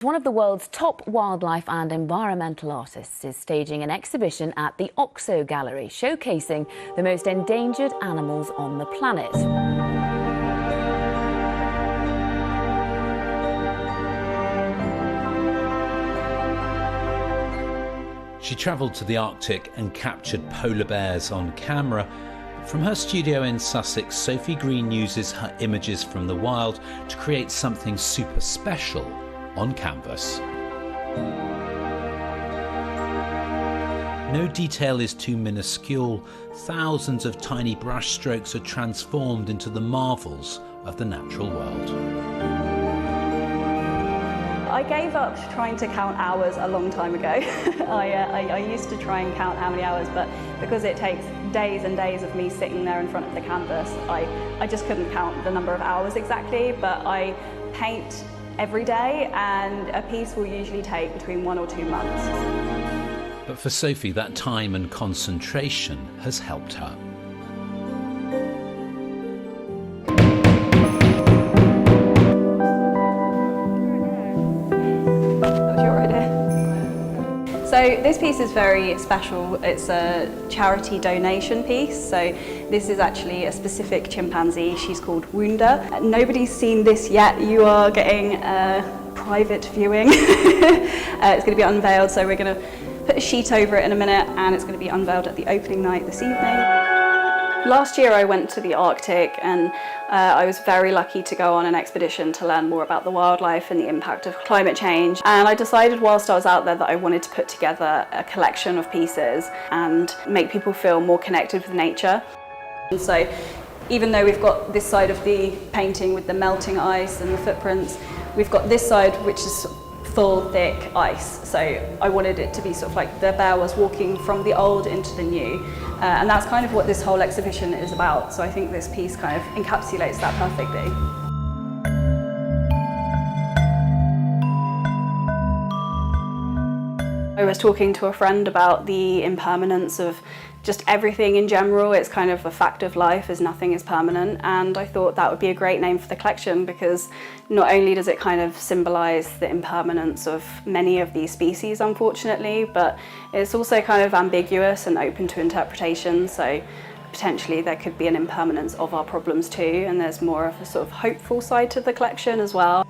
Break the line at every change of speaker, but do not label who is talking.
One of the world's top wildlife and environmental artists is staging an exhibition at the Oxo Gallery, showcasing the most endangered animals on the planet.
She travelled to the Arctic and captured polar bears on camera. From her studio in Sussex, Sophie Green uses her images from the wild to create something super special on canvas. No detail is too minuscule. Thousands of tiny brush strokes are transformed into the marvels of the natural world.
I gave up trying to count hours a long time ago. I used to try and count how many hours, but because it takes days and days of me sitting there in front of the canvas, I just couldn't count the number of hours exactly, but I paint every day, and a piece will usually take between 1 or 2 months.
But for Sophie, that time and concentration has helped her.
So this piece is very special. It's a charity donation piece. So this is actually a specific chimpanzee. She's called Wunda. Nobody's seen this yet. You are getting a private viewing. It's going to be unveiled, so we're going to put a sheet over it in a minute, and it's going to be unveiled at the opening night this evening. Last year I went to the Arctic, and I was very lucky to go on an expedition to learn more about the wildlife and the impact of climate change. And I decided whilst I was out there that I wanted to put together a collection of pieces and make people feel more connected with nature. And so even though we've got this side of the painting with the melting ice and the footprints, we've got this side which is full, thick ice. So I wanted it to be sort of like the bear was walking from the old into the new. And that's kind of what this whole exhibition is about. So I think this piece kind of encapsulates that perfectly. I was talking to a friend about the impermanence of just everything in general. It's kind of a fact of life, as nothing is permanent, and I thought that would be a great name for the collection, because not only does it kind of symbolise the impermanence of many of these species, unfortunately, but it's also kind of ambiguous and open to interpretation. So potentially there could be an impermanence of our problems too, and there's more of a sort of hopeful side to the collection as well.